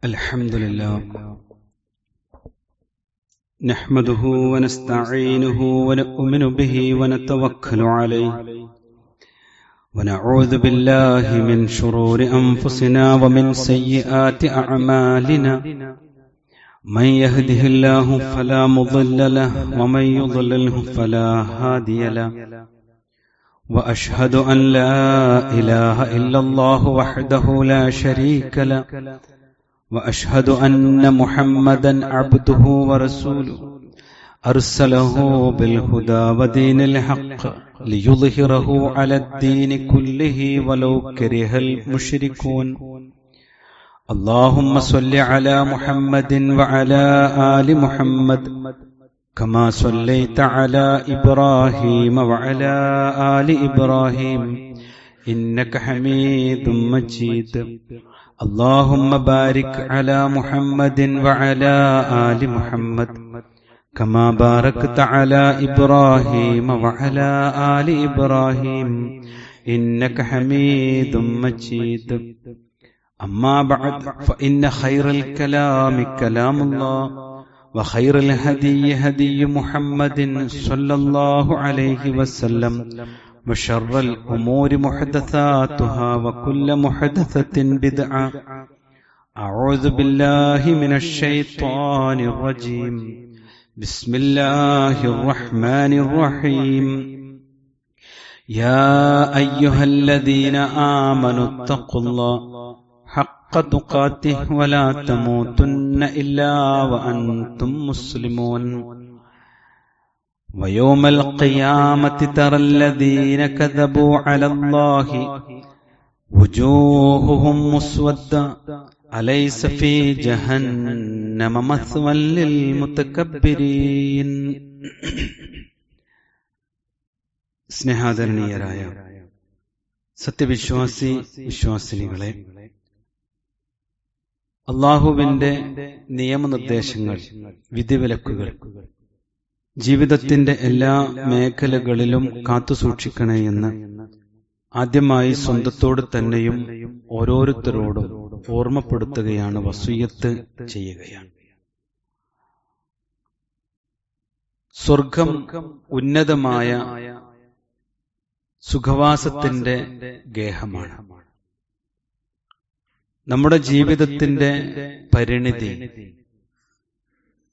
الحمد لله نحمده ونستعينه ونؤمن به ونتوكل عليه ونعوذ بالله من شرور أنفسنا ومن سيئات أعمالنا من يهده الله فلا مضل له ومن يضلله فلا هادي له وأشهد أن لا إله إلا الله وحده لا شريك له وأشهد أن محمدا عبده ورسوله أرسله بالهدى ودين الحق ليظهره على الدين كله ولو كره المشركون اللهم صل على محمد وعلى آل محمد كما صليت على إبراهيم وعلى آل إبراهيم إنك حميد مجيد اللهم بارك على محمد وعلى آل محمد كما باركت على إبراهيم وعلى آل إبراهيم إنك حميد مجيد أما بعد فإن خير الكلام كلام الله وخير الهدي هدي محمد صلى الله عليه وسلم وشر الأمور محدثاتها وكل محدثة بدعة أعوذ بالله من الشيطان الرجيم بسم الله الرحمن الرحيم يا أيها الذين آمنوا اتقوا الله حق تقاته ولا تموتن إلا وأنتم مسلمون ويوم القيامة ترى الذين كذبوا على الله وجوههم مسودة أليس في جهنم مثوى للمتكبرين സ്നേഹാദരണീയരായ സത്യവിശ്വാസിനികളെ, അല്ലാഹുവിന്റെ നിയമനിർദ്ദേശങ്ങൾ, വിധിവിലക്കുകൾ ജീവിതത്തിന്റെ എല്ലാ മേഖലകളിലും കാത്തുസൂക്ഷിക്കണേ എന്ന് ആദ്യമായി സ്വന്തത്തോട് തന്നെയും ഓരോരുത്തരോടും ഓർമ്മപ്പെടുത്തുകയാണ്, വസിയ്യത്ത് ചെയ്യുകയാണ്. സ്വർഗം ഉന്നതമായ സുഖവാസത്തിന്റെ ഗേഹമാണ്. നമ്മുടെ ജീവിതത്തിന്റെ പരിണിതി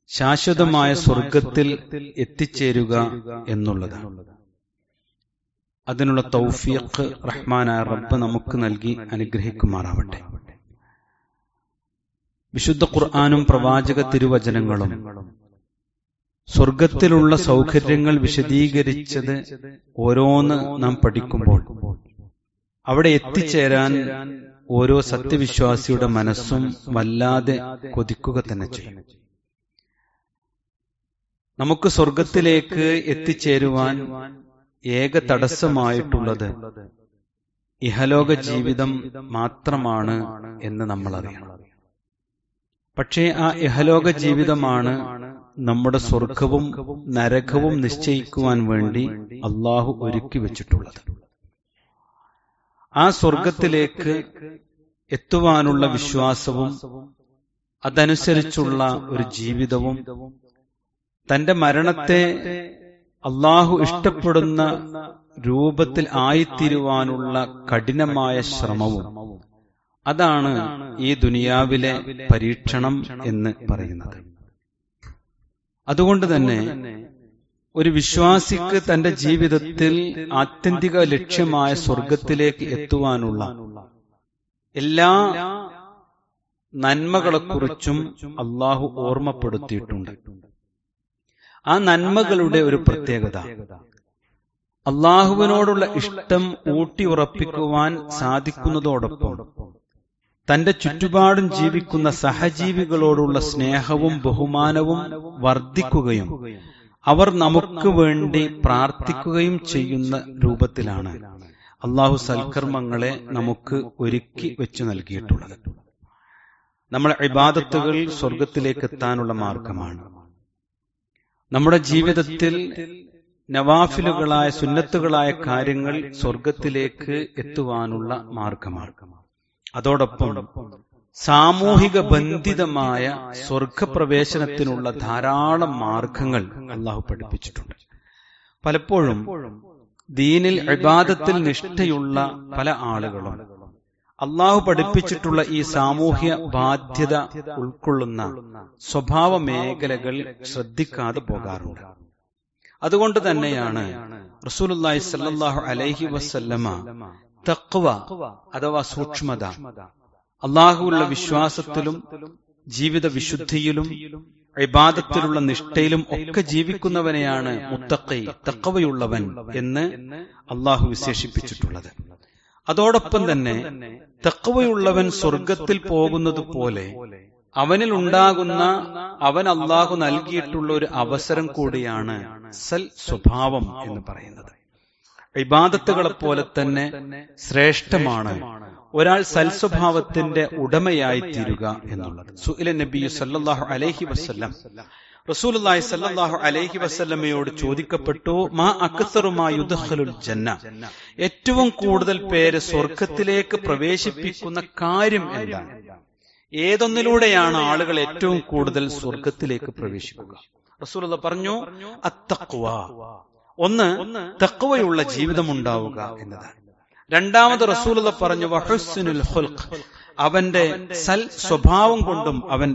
ശാശ്വതമായ സ്വർഗത്തിൽ എത്തിച്ചേരുക എന്നുള്ളതാണ്. അതിനുള്ള തൗഫീഖ് റഹ്മാനായ റബ്ബ് നമുക്ക് നൽകി അനുഗ്രഹിക്കുമാറാവട്ടെ. വിശുദ്ധ ഖുർആനും പ്രവാചക തിരുവചനങ്ങളും സ്വർഗത്തിലുള്ള സൗകര്യങ്ങൾ വിശദീകരിച്ചത് ഓരോന്ന് നാം പഠിക്കുമ്പോൾ അവിടെ എത്തിച്ചേരാൻ ഓരോ സത്യവിശ്വാസിയുടെ മനസ്സും വല്ലാതെ കൊതിക്കുക തന്നെ ചെയ്യും. നമുക്ക് സ്വർഗത്തിലേക്ക് എത്തിച്ചേരുവാൻ ഏക തടസ്സമായിട്ടുള്ളത് ഇഹലോക ജീവിതം മാത്രമാണ് എന്ന് നമ്മൾ അറിയണം. പക്ഷേ ആ ഇഹലോക ജീവിതമാണ് നമ്മുടെ സ്വർഗവും നരകവും നിശ്ചയിക്കുവാൻ വേണ്ടി അള്ളാഹു ഒരുക്കി വെച്ചിട്ടുള്ളത്. ആ സ്വർഗത്തിലേക്ക് എത്തുവാനുള്ള വിശ്വാസവും അതനുസരിച്ചുള്ള ഒരു ജീവിതവും തന്റെ മരണത്തെ അള്ളാഹു ഇഷ്ടപ്പെടുന്ന രൂപത്തിൽ ആയിത്തീരുവാനുള്ള കഠിനമായ ശ്രമവും, അതാണ് ഈ ദുനിയാവിലെ പരീക്ഷണം എന്ന് പറയുന്നത്. അതുകൊണ്ട് തന്നെ ഒരു വിശ്വാസിക്ക് തന്റെ ജീവിതത്തിൽ ആത്യന്തിക ലക്ഷ്യമായ സ്വർഗത്തിലേക്ക് എത്തുവാനുള്ള എല്ലാ നന്മകളെക്കുറിച്ചും അള്ളാഹു ഓർമ്മപ്പെടുത്തിയിട്ടുണ്ട്. ആ നന്മകളുടെ ഒരു പ്രത്യേകത, അള്ളാഹുവിനോടുള്ള ഇഷ്ടം ഊട്ടിയുറപ്പിക്കുവാൻ സാധിക്കുന്നതോടൊപ്പം തന്റെ ചുറ്റുപാടും ജീവിക്കുന്ന സഹജീവികളോടുള്ള സ്നേഹവും ബഹുമാനവും വർദ്ധിക്കുകയും അവർ നമുക്ക് വേണ്ടി പ്രാർത്ഥിക്കുകയും ചെയ്യുന്ന രൂപത്തിലാണ് അള്ളാഹു സൽക്കർമ്മങ്ങളെ നമുക്ക് ഒരുക്കി വെച്ചു നൽകിയിട്ടുള്ളത്. നമ്മളെ ഇബാദത്തുകൾ സ്വർഗത്തിലേക്ക് എത്താനുള്ള മാർഗമാണ്. നമ്മുടെ ജീവിതത്തിൽ നവാഫിലുകളായ സുന്നത്തുകളായ കാര്യങ്ങൾ സ്വർഗത്തിലേക്ക് എത്തുവാനുള്ള മാർഗമാണ്. അതോടൊപ്പം സാമൂഹിക ബന്ധിതമായ സ്വർഗപ്രവേശനത്തിനുള്ള ധാരാളം മാർഗങ്ങൾ അള്ളാഹു പഠിപ്പിച്ചിട്ടുണ്ട്. പലപ്പോഴും ദീനിൽ ഇബാദത്തിൽ നിഷ്ഠയുള്ള പല ആളുകളും അള്ളാഹു പഠിപ്പിച്ചിട്ടുള്ള ഈ സാമൂഹ്യ ബാധ്യത ഉൾക്കൊള്ളുന്ന സ്വഭാവ മേഖലകൾ ശ്രദ്ധിക്കാതെ പോകാറുണ്ട്. അതുകൊണ്ട് തന്നെയാണ് റസൂലുള്ളാഹി സ്വല്ലല്ലാഹു അലൈഹി വസല്ലമ തഖ്വ അഥവാ സൂക്ഷ്മത, അള്ളാഹുവുള്ള വിശ്വാസത്തിലും ജീവിത വിശുദ്ധിയിലും ഇബാദത്തിലുള്ള നിഷ്ഠയിലും ഒക്കെ ജീവിക്കുന്നവനെയാണ് മുത്തഖി, തഖ്വയുള്ളവൻ എന്ന് അള്ളാഹു വിശേഷിപ്പിച്ചിട്ടുള്ളത്. അതോടൊപ്പം തന്നെ തഖ്വയുള്ളവൻ സ്വർഗത്തിൽ പോകുന്നത് പോലെ അവനിൽ ഉണ്ടാകുന്ന അവൻ അള്ളാഹു നൽകിയിട്ടുള്ള ഒരു അവസരം കൂടിയാണ് സൽ സ്വഭാവം എന്ന് പറയുന്നത്. ഇബാദത്തുകളെ പോലെ തന്നെ ശ്രേഷ്ഠമാണ് ഒരാൾ സൽസ്വഭാവത്തിന്റെ ഉടമയായി തീരുക എന്നുള്ളത്. സുഇല നബി സല്ലല്ലാഹു അലൈഹി വസല്ലം, റസൂലുള്ളാഹി സല്ലല്ലാഹു അലൈഹി വസല്ലമയോട് ചോദിക്കപ്പെട്ടു, മാ അക്സറു മാ യുദ്ഖലുൽ ജന്ന, ഏറ്റവും കൂടുതൽ പേര് സ്വർഗത്തിലേക്ക് പ്രവേശിപ്പിക്കുന്ന കാര്യം എന്താണ്? ഏതൊന്നിലൂടെയാണ് ആളുകൾ ഏറ്റവും കൂടുതൽ സ്വർഗത്തിലേക്ക് പ്രവേശിക്കുക? റസൂലുള്ളാഹി പറഞ്ഞു, അത്തഖ്വ. ഒന്ന്, തഖ്വയുള്ള ജീവിതം ഉണ്ടാവുക എന്നതാണ്. രണ്ടാമത് റസൂലുള്ളാഹി പറഞ്ഞു, വഹുസ്നുൽ ഖുൽഖ്, അവന്റെ സൽ സ്വഭാവം കൊണ്ടും അവൻ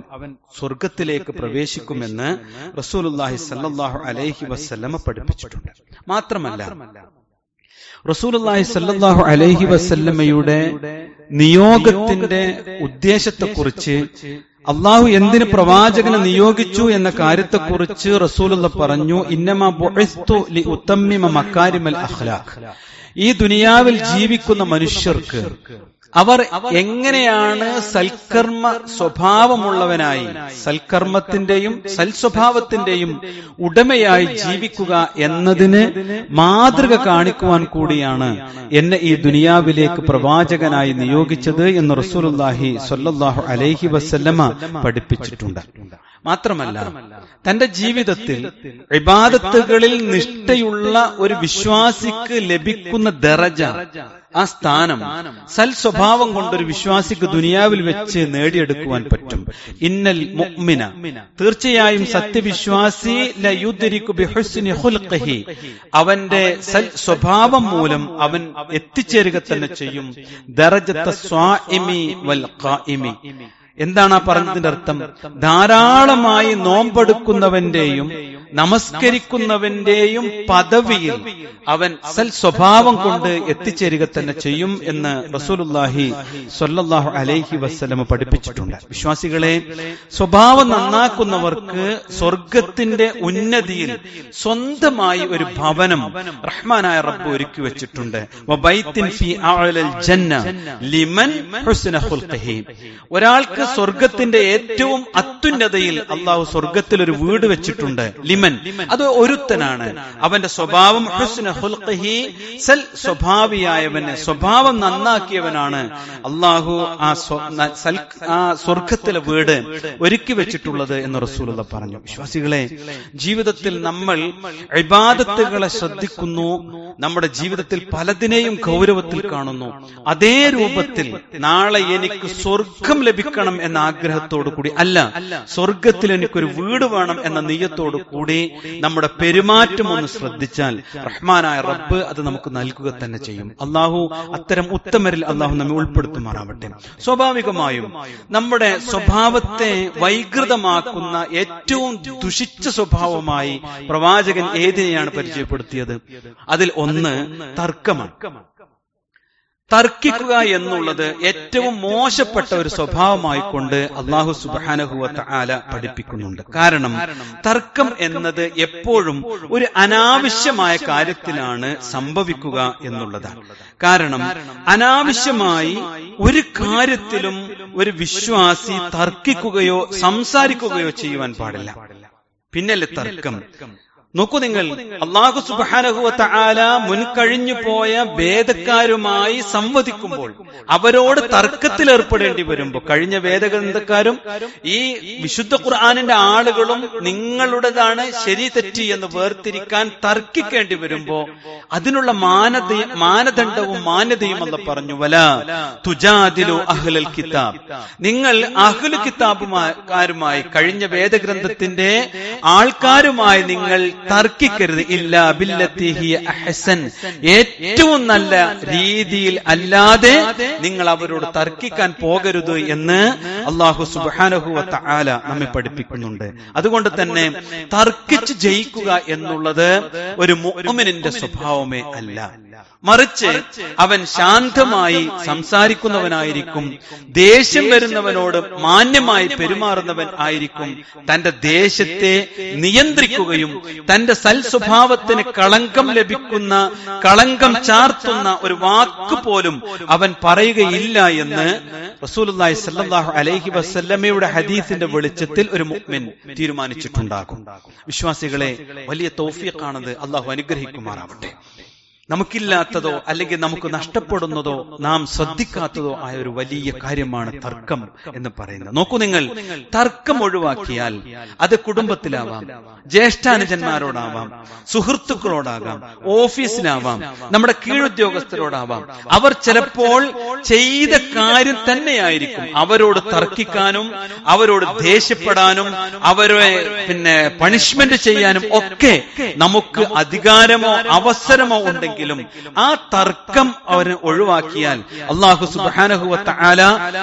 സ്വർഗത്തിലേക്ക് പ്രവേശിക്കുമെന്ന് റസൂലുള്ളാഹി സ്വല്ലല്ലാഹു അലൈഹി വസല്ലമ പഠിപ്പിച്ചിട്ടുണ്ട്. മാത്രമല്ല, റസൂലുള്ളാഹി സ്വല്ലല്ലാഹു അലൈഹി വസല്ലമയുടെ നിയോഗത്തിന്റെ ഉദ്ദേശത്തെക്കുറിച്ച്, അള്ളാഹു എന്തിന് പ്രവാചകനെ നിയോഗിച്ചു എന്ന കാര്യത്തെക്കുറിച്ച് റസൂലുള്ളാഹി പറഞ്ഞു, ഇന്നമാ ബുഇസ്തു ലിഉതമ്മിമ മകാരിമൽ അഖ്ലാഖ്. ഈ ദുനിയാവിൽ ജീവിക്കുന്ന മനുഷ്യർക്ക് അവർ എങ്ങനെയാണ് സൽക്കർമ്മ സ്വഭാവമുള്ളവനായി, സൽക്കർമ്മത്തിന്റെയും സൽസ്വഭാവത്തിന്റെയും ഉടമയായി ജീവിക്കുക എന്നതിന് മാതൃക കാണിക്കുവാൻ കൂടിയാണ് എന്നെ ഈ ദുനിയാവിലേക്ക് പ്രവാചകനായി നിയോഗിച്ചത് എന്ന് റസൂലുള്ളാഹി സ്വല്ലല്ലാഹു അലൈഹി വസല്ലമ പഠിപ്പിച്ചിട്ടുണ്ട്. മാത്രമല്ല, തന്റെ ജീവിതത്തിൽ ഇബാദത്തുകളിൽ നിഷ്ഠയുള്ള ഒരു വിശ്വാസിക്ക് ലഭിക്കുന്ന ദറജ, ആ സ്ഥാനം സൽസ്വഭാവം കൊണ്ടൊരു വിശ്വാസിക്ക് ദുനിയാവിൽ വെച്ച് നേടിയെടുക്കുവാൻ പറ്റും. ഇന്നൽ മുഅ്മിന, തീർച്ചയായും സത്യവിശ്വാസി, ലയുദ്രികു ബിഹുസ്നി ഖുൽഖിഹി, അവന്റെ സൽ സ്വഭാവം മൂലം അവൻ എത്തിച്ചേരുക തന്നെ ചെയ്യും ദറജത്ത സ്വാഇമി വൽ ഖായിമി. എന്താണ് ആ പറഞ്ഞതിന്റെ അർത്ഥം? ധാരാളമായി നോമ്പെടുക്കുന്നവന്റെയും നമസ്കരിക്കുന്നവന്റെയും പദവിയിൽ അവൻ സൽ സ്വഭാവം കൊണ്ട് എത്തിച്ചേരുക തന്നെ ചെയ്യും എന്ന് റസൂലുള്ളാഹി സ്വല്ലല്ലാഹു അലൈഹി വസല്ലം പഠിപ്പിച്ചിട്ടുണ്ട്. വിശ്വാസികളെ, സ്വഭാവം നന്നാക്കുന്നവർക്ക് സ്വർഗത്തിന്റെ ഉന്നതിയിൽ സ്വന്തമായി ഒരു ഭവനം റഹ്മാനായ റബ്ബ് ഒരുക്കി വെച്ചിട്ടുണ്ട്. വബൈത്തിൻ ഫീ അഅലൽ ജന്ന ലിമൻ ഹുസ്ന ഖുൽഖിഹി. ഒരാൾക്ക് സ്വർഗത്തിന്റെ ഏറ്റവും അത്യുന്നതയിൽ അള്ളാഹു സ്വർഗത്തിൽ ഒരു വീട് വെച്ചിട്ടുണ്ട്. ലിമൻ, അത് ഒരുത്തനാണ്, അവന്റെ സ്വഭാവം ഹുസ്ന ഖുൽഖിഹി, സൽ സ്വഭാവിയായവന്, സ്വഭാവം നന്നാക്കിയവനാണ് അള്ളാഹു ആ സ്വർഗത്തിലെ വീട് ഒരുക്കി വെച്ചിട്ടുള്ളത് എന്ന് റസൂലുള്ളാഹി പറഞ്ഞു. വിശ്വാസികളെ, ജീവിതത്തിൽ നമ്മൾ ഇബാദത്തുകളെ ശ്രദ്ധിക്കുന്നു, നമ്മുടെ ജീവിതത്തിൽ പലതിനെയും ഗൗരവത്തിൽ കാണുന്നു. അതേ രൂപത്തിൽ നാളെ എനിക്ക് സ്വർഗം ലഭിക്കണം എന്ന ആഗ്രഹത്തോടു കൂടി അല്ല, സ്വർഗത്തിൽ എനിക്കൊരു വീട് വേണം എന്ന നിയ്യത്തോടു കൂടി നമ്മുടെ പെരുമാറ്റം ഒന്ന് ശ്രദ്ധിച്ചാൽ റഹ്മാനായ റബ്ബ് അത് നമുക്ക് നൽകുക തന്നെ ചെയ്യും. അള്ളാഹു അത്തരം ഉത്തമരിൽ അള്ളാഹു നമ്മെ ഉൾപ്പെടുത്തുമാറാവട്ടെ. സ്വാഭാവികമായും നമ്മുടെ സ്വഭാവത്തെ വൈകൃതമാക്കുന്ന ഏറ്റവും ദുഷിച്ച സ്വഭാവമായി പ്രവാചകൻ ഏതിനെയാണ് പരിചയപ്പെടുത്തിയത്? അതിൽ ഒന്ന് തർക്കമാണ്. തർക്കിക്കുക എന്നുള്ളത് ഏറ്റവും മോശപ്പെട്ട ഒരു സ്വഭാവമായിക്കൊണ്ട് അല്ലാഹു സുബ്ഹാനഹു വ തആല പഠിപ്പിക്കുന്നുണ്ട്. കാരണം തർക്കം എന്നത് എപ്പോഴും ഒരു അനാവശ്യമായ കാര്യത്തിലാണ് സംഭവിക്കുക എന്നുള്ളതാണ്. കാരണം അനാവശ്യമായി ഒരു കാര്യത്തിലും ഒരു വിശ്വാസി തർക്കിക്കുകയോ സംസാരിക്കുകയോ ചെയ്യുവാൻ പാടില്ല. പിന്നല്ലേ തർക്കം? നോക്കൂ നിങ്ങൾ, അല്ലാഹു സുബ്ഹാനഹു വ തആല മുൻകഴിഞ്ഞു പോയ വേദക്കാരുമായി സംവദിക്കുമ്പോൾ, അവരോട് തർക്കത്തിൽ ഏർപ്പെടേണ്ടി വരുമ്പോൾ, കഴിഞ്ഞ വേദഗ്രന്ഥക്കാരും ഈ വിശുദ്ധ ഖുർആനിന്റെ ആളുകളും നിങ്ങളുടേതാണ് ശരി തെറ്റി എന്ന് വേർതിരിക്കാൻ തർക്കിക്കേണ്ടി വരുമ്പോ അതിനുള്ള മാനദണ്ഡവും മാന്യതയും അല്ലാഹു പറഞ്ഞു, വലാ തുജാദിലു അഹ്ലൽ കിതാബ്, നിങ്ങൾ അഹ്ലു കിതാബുകാരുമായി, കഴിഞ്ഞ വേദഗ്രന്ഥത്തിന്റെ ആൾക്കാരുമായി നിങ്ങൾ തർക്കിക്കരുത്, ഇല്ലാ ബില്ലത്തി ഹിയ അഹ്സൻ, ഏറ്റവും നല്ല രീതിയിൽ അല്ലാതെ നിങ്ങൾ അവരോട് തർക്കിക്കാൻ പോകരുത് എന്ന് അല്ലാഹു സുബ്ഹാനഹു വ തആല നമ്മെ പഠിപ്പിക്കുന്നുണ്ട്. അതുകൊണ്ട് തന്നെ തർക്കിച്ച് ജയിക്കുക എന്നുള്ളത് ഒരു മുഅ്മിനിന്റെ സ്വഭാവമേ അല്ല. മറിച്ച് അവൻ ശാന്തമായി സംസാരിക്കുന്നവനായിരിക്കും, ദേഷ്യം വരുന്നവനോട് മാന്യമായി പെരുമാറുന്നവൻ ആയിരിക്കും, തന്റെ ദേശത്തെ നിയന്ത്രിക്കുകയും തന്റെ സൽസ്വഭാവത്തിന് കളങ്കം ലഭിക്കുന്ന, കളങ്കം ചാർത്തുന്ന ഒരു വാക്ക് പോലും അവൻ പറയുകയില്ല എന്ന് റസൂലുള്ളാഹി സ്വല്ലല്ലാഹു അലൈഹി വസല്ലമയുടെ ഹദീസിന്റെ വെളിച്ചത്തിൽ ഒരു മുഅ്മിൻ തീരുമാനിച്ചിട്ടുണ്ടാകും. വിശ്വാസികളെ, വലിയ തൗഫീഖാണത്. അല്ലാഹു അനുഗ്രഹിക്കുമാറാവട്ടെ. നമുക്കില്ലാത്തതോ അല്ലെങ്കിൽ നമുക്ക് നഷ്ടപ്പെടുന്നതോ നാം ശ്രദ്ധിക്കാത്തതോ ആയ ഒരു വലിയ കാര്യമാണ് തർക്കം എന്ന് പറയുന്നത്. നോക്കൂ നിങ്ങൾ, തർക്കം ഒഴിവാക്കിയാൽ അത് കുടുംബത്തിലാവാം, ജ്യേഷ്ഠാനുജന്മാരോടാവാം, സുഹൃത്തുക്കളോടാകാം, ഓഫീസിലാവാം, നമ്മുടെ കീഴുദ്യോഗസ്ഥരോടാവാം. അവർ ചിലപ്പോൾ ചെയ്ത കാര്യം തന്നെയായിരിക്കും അവരോട് തർക്കിക്കാനും അവരോട് ദേഷ്യപ്പെടാനും അവരെ പണിഷ്മെന്റ് ചെയ്യാനും ഒക്കെ നമുക്ക് അധികാരമോ അവസരമോ ഉണ്ടെങ്കിൽ ആ തർക്കം അവന് ഒഴിവാക്കിയാൽ അല്ലാഹു സുബ്ഹാനഹു വ തആല